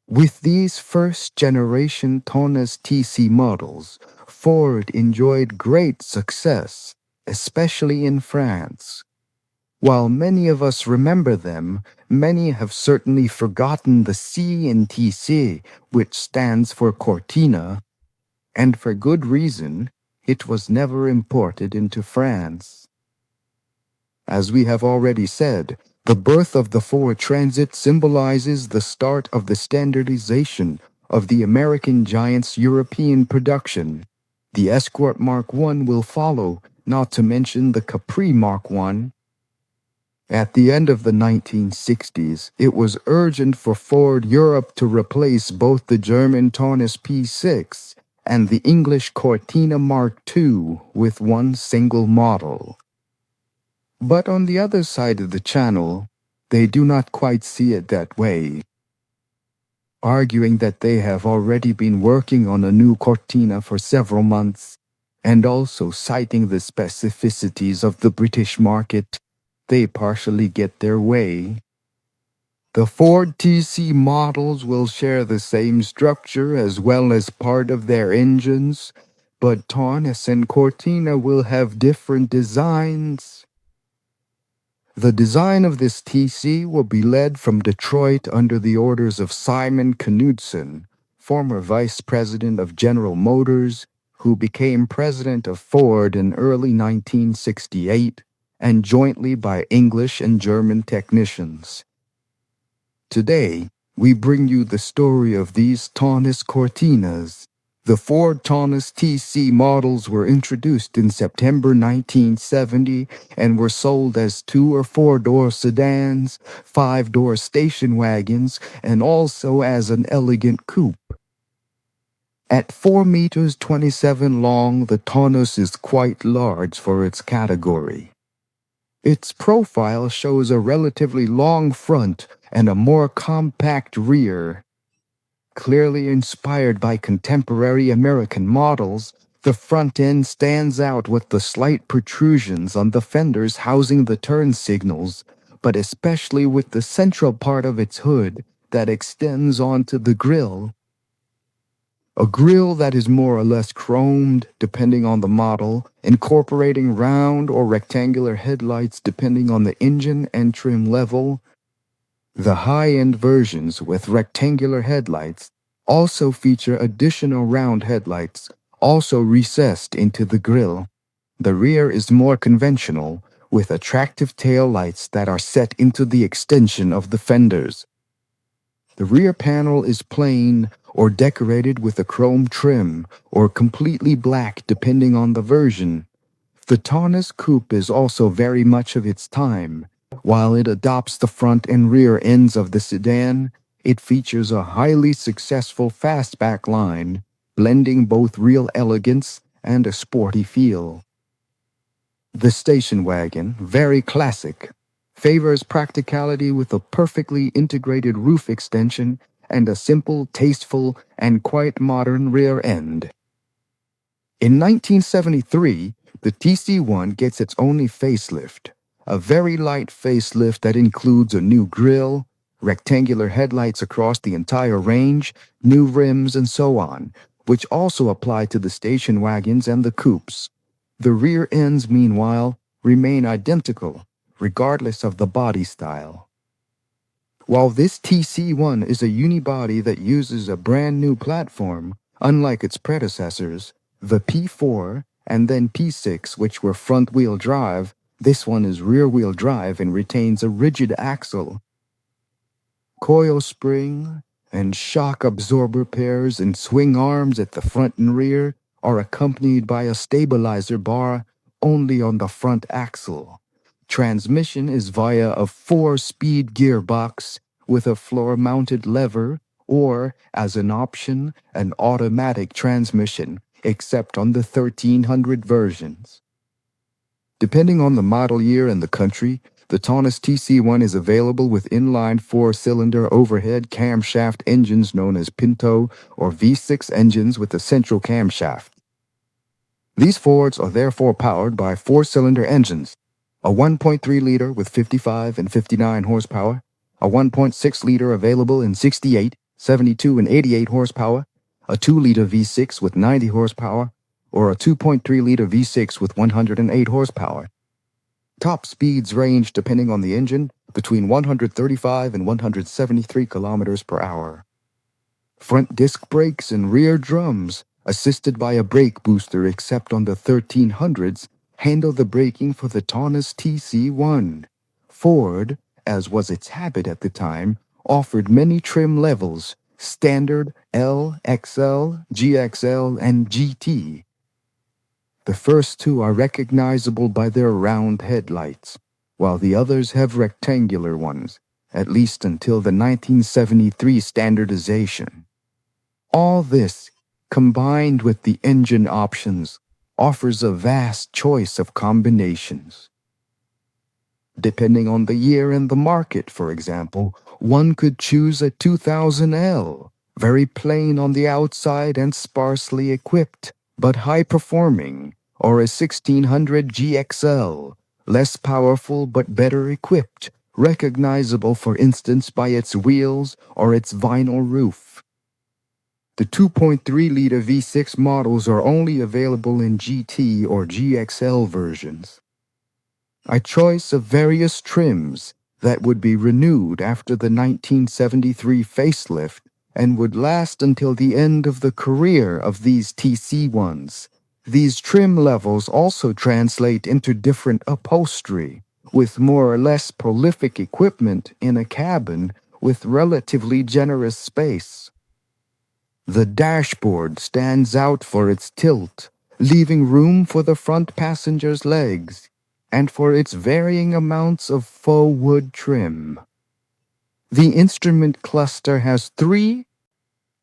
With these first-generation Taunus TC models, Ford enjoyed great success, especially in France. While many of us remember them, many have certainly forgotten the C in TC, which stands for Cortina, and for good reason. It was never imported into France. As we have already said, the birth of the Ford Transit symbolizes the start of the standardization of the American giant's European production. The Escort Mark I will follow, not to mention the Capri Mark I. At the end of the 1960s, it was urgent for Ford Europe to replace both the German Taunus P6 and the English Cortina Mk3 with one single model. But on the other side of the channel, they do not quite see it that way, arguing that they have already been working on a new Cortina for several months, and also citing the specificities of the British market. They partially get their way. The Ford TC models will share the same structure as well as part of their engines, but Taunus and Cortina will have different designs. The design of this TC will be led from Detroit under the orders of Simon Knudsen, former vice president of General Motors, who became president of Ford in early 1968, and jointly by English and German technicians. Today, we bring you the story of these Taunus-Cortinas. The Ford Taunus TC models were introduced in September 1970 and were sold as 2- or 4-door sedans, 5-door station wagons, and also as an elegant coupe. At 4 meters 27 long, the Taunus is quite large for its category. Its profile shows a relatively long front and a more compact rear. Clearly inspired by contemporary American models, the front end stands out with the slight protrusions on the fenders housing the turn signals, but especially with the central part of its hood that extends onto the grille. A grille that is more or less chromed, depending on the model, incorporating round or rectangular headlights depending on the engine and trim level. The high-end versions with rectangular headlights also feature additional round headlights, also recessed into the grille. The rear is more conventional, with attractive tail lights that are set into the extension of the fenders. The rear panel is plain or decorated with a chrome trim, or completely black depending on the version. The Taunus coupe is also very much of its time. While it adopts the front and rear ends of the sedan, it features a highly successful fastback line, blending both real elegance and a sporty feel. The station wagon, very classic, favors practicality with a perfectly integrated roof extension and a simple, tasteful, and quite modern rear end. In 1973, the TC1 gets its only facelift, a very light facelift that includes a new grille, rectangular headlights across the entire range, new rims, and so on, which also apply to the station wagons and the coupes. The rear ends, meanwhile, remain identical, regardless of the body style. While this TC1 is a unibody that uses a brand new platform, unlike its predecessors, the P4 and then P6, which were front-wheel drive, this one is rear-wheel drive and retains a rigid axle. Coil spring and shock absorber pairs and swing arms at the front and rear are accompanied by a stabilizer bar only on the front axle. Transmission is via a 4-speed gearbox with a floor-mounted lever or, as an option, an automatic transmission, except on the 1300 versions. Depending on the model year and the country, the Taunus TC1 is available with inline 4-cylinder overhead camshaft engines known as Pinto or V6 engines with a central camshaft. These Fords are therefore powered by 4-cylinder engines, a 1.3-liter with 55 and 59 horsepower, a 1.6-liter available in 68, 72 and 88 horsepower, a 2-liter V6 with 90 horsepower, or a 2.3-liter V6 with 108 horsepower. Top speeds range, depending on the engine, between 135 and 173 kilometers per hour. Front disc brakes and rear drums, assisted by a brake booster except on the 1300s, handle the braking for the Taunus TC1. Ford, as was its habit at the time, offered many trim levels: Standard, L, XL, GXL, and GT. The first two are recognizable by their round headlights, while the others have rectangular ones, at least until the 1973 standardization. All this, combined with the engine options, offers a vast choice of combinations. Depending on the year and the market, for example, one could choose a 2000L, very plain on the outside and sparsely equipped, but high-performing, or a 1600 GXL, less powerful but better equipped, recognizable for instance by its wheels or its vinyl roof. The 2.3-liter V6 models are only available in GT or GXL versions. A choice of various trims that would be renewed after the 1973 facelift and would last until the end of the career of these TC1s. These trim levels also translate into different upholstery, with more or less prolific equipment in a cabin with relatively generous space. The dashboard stands out for its tilt, leaving room for the front passenger's legs, and for its varying amounts of faux wood trim. The instrument cluster has 3.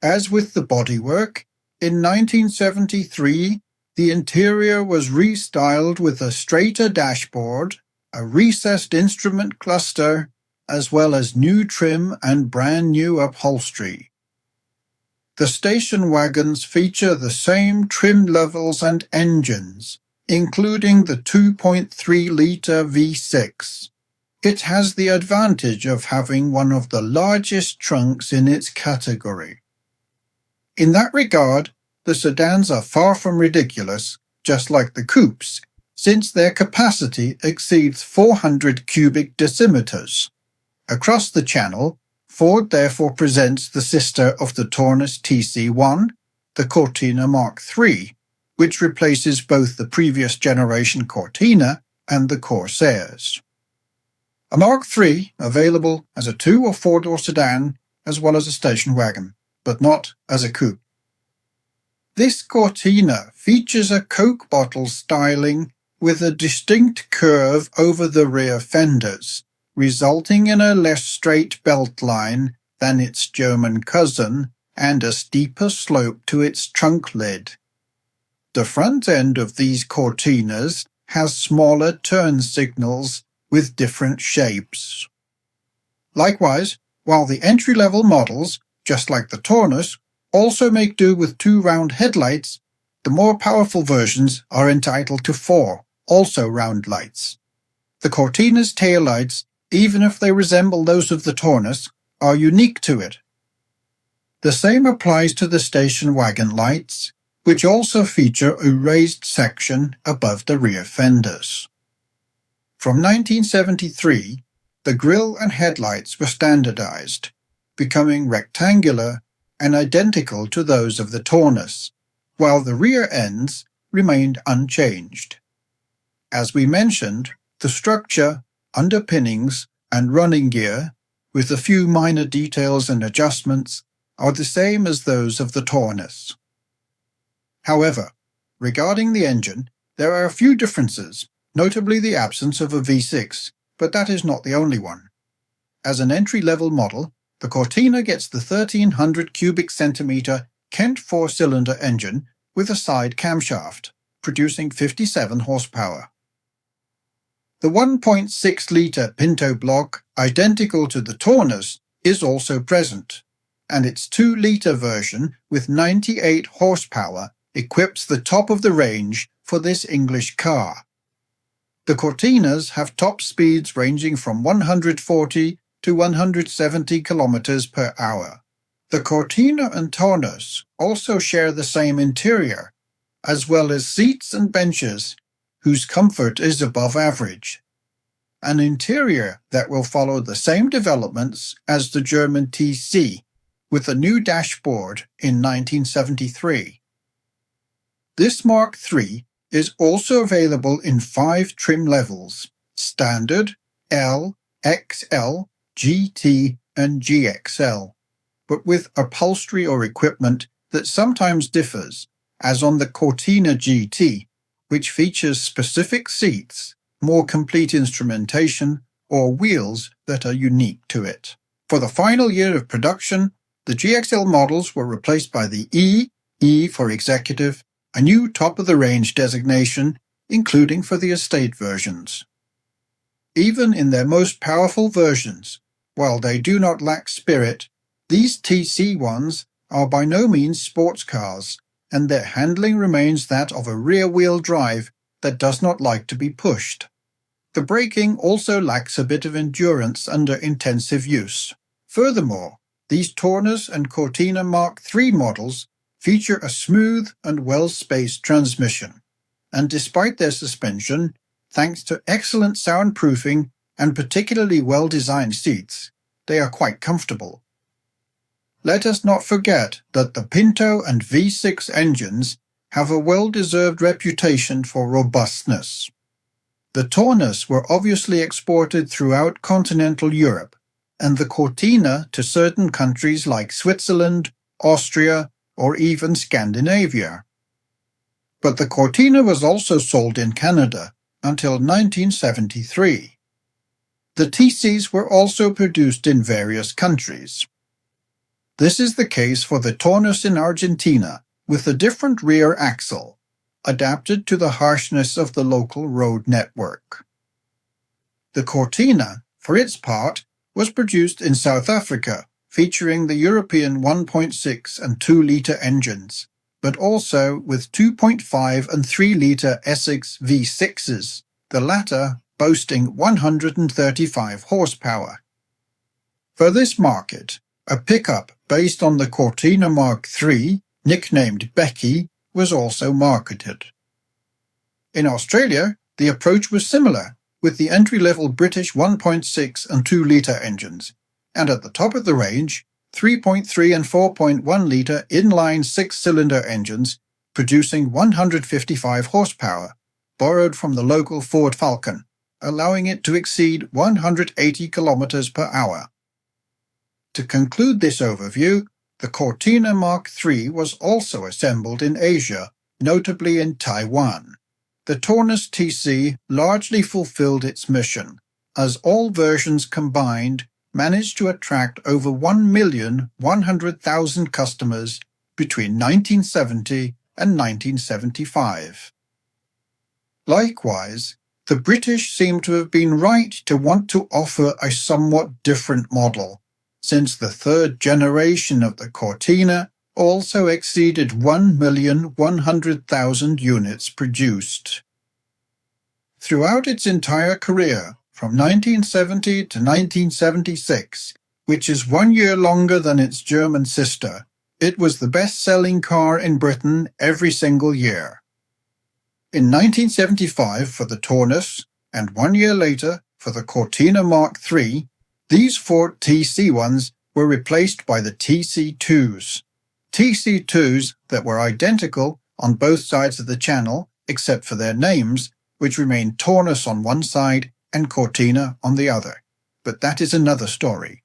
As with the bodywork, in 1973, the interior was restyled with a straighter dashboard, a recessed instrument cluster, as well as new trim and brand new upholstery. The station wagons feature the same trim levels and engines, including the 2.3-liter V6. It has the advantage of having one of the largest trunks in its category. In that regard, the sedans are far from ridiculous, just like the coupes, since their capacity exceeds 400 cubic decimeters. Across the channel, Ford therefore presents the sister of the Taunus TC1, the Cortina Mk3, which replaces both the previous generation Cortina and the Corsairs. A Mk3 available as a 2- or 4-door sedan as well as a station wagon, but not as a coupe. This Cortina features a Coke bottle styling with a distinct curve over the rear fenders, resulting in a less straight belt line than its German cousin and a steeper slope to its trunk lid. The front end of these Cortinas has smaller turn signals with different shapes. Likewise, while the entry-level models, just like the Taunus, also make do with 2 round headlights, the more powerful versions are entitled to 4, also round lights. The Cortina's taillights, even if they resemble those of the Taunus, are unique to it. The same applies to the station wagon lights, which also feature a raised section above the rear fenders. From 1973, the grille and headlights were standardized, becoming rectangular and identical to those of the Taunus, while the rear ends remained unchanged. As we mentioned, the structure, underpinnings, and running gear, with a few minor details and adjustments, are the same as those of the Taunus. However, regarding the engine, there are a few differences, notably the absence of a V6, but that is not the only one. As an entry-level model, the Cortina gets the 1300 cubic centimeter Kent 4-cylinder engine with a side camshaft, producing 57 horsepower. The 1.6-liter Pinto block, identical to the Taunus, is also present, and its 2-liter version with 98 horsepower equips the top of the range for this English car. The Cortinas have top speeds ranging from 140 to 170 kilometers per hour. The Cortina and Taunus also share the same interior, as well as seats and benches, whose comfort is above average. An interior that will follow the same developments as the German TC, with a new dashboard in 1973. This Mark III is also available in 5 trim levels: Standard, L, XL, GT, and GXL, but with upholstery or equipment that sometimes differs, as on the Cortina GT, which features specific seats, more complete instrumentation, or wheels that are unique to it. For the final year of production, the GXL models were replaced by the E for Executive, a new top-of-the-range designation, including for the estate versions. Even in their most powerful versions, while they do not lack spirit, these TC1s are by no means sports cars, and their handling remains that of a rear-wheel drive that does not like to be pushed. The braking also lacks a bit of endurance under intensive use. Furthermore, these Taunus and Cortina Mk3 models feature a smooth and well-spaced transmission, and despite their suspension, thanks to excellent soundproofing and particularly well-designed seats, they are quite comfortable. Let us not forget that the Pinto and V6 engines have a well-deserved reputation for robustness. The Taunus were obviously exported throughout continental Europe, and the Cortina to certain countries like Switzerland, Austria, or even Scandinavia. But the Cortina was also sold in Canada until 1973. The TCs were also produced in various countries. This is the case for the Taunus in Argentina, with a different rear axle, adapted to the harshness of the local road network. The Cortina, for its part, was produced in South Africa, featuring the European 1.6 and 2-litre engines, but also with 2.5 and 3-litre Essex V6s, the latter boasting 135 horsepower. For this market, a pickup based on the Cortina Mk3, nicknamed Becky, was also marketed. In Australia, the approach was similar, with the entry-level British 1.6 and 2-litre engines, and at the top of the range, 3.3 and 4.1-litre inline 6-cylinder engines producing 155 horsepower, borrowed from the local Ford Falcon, allowing it to exceed 180 kilometers per hour. To conclude this overview, the Cortina Mk3 was also assembled in Asia, notably in Taiwan. The Taunus TC largely fulfilled its mission, as all versions combined managed to attract over 1,100,000 customers between 1970 and 1975. Likewise, the British seem to have been right to want to offer a somewhat different model, since the third generation of the Cortina also exceeded 1,100,000 units produced. Throughout its entire career, from 1970 to 1976, which is 1 year longer than its German sister, it was the best-selling car in Britain every single year. In 1975 for the Taunus, and 1 year later for the Cortina Mk3, these Ford TC1s were replaced by the TC2s. TC2s that were identical on both sides of the channel, except for their names, which remained Taunus on one side and Cortina on the other. But that is another story.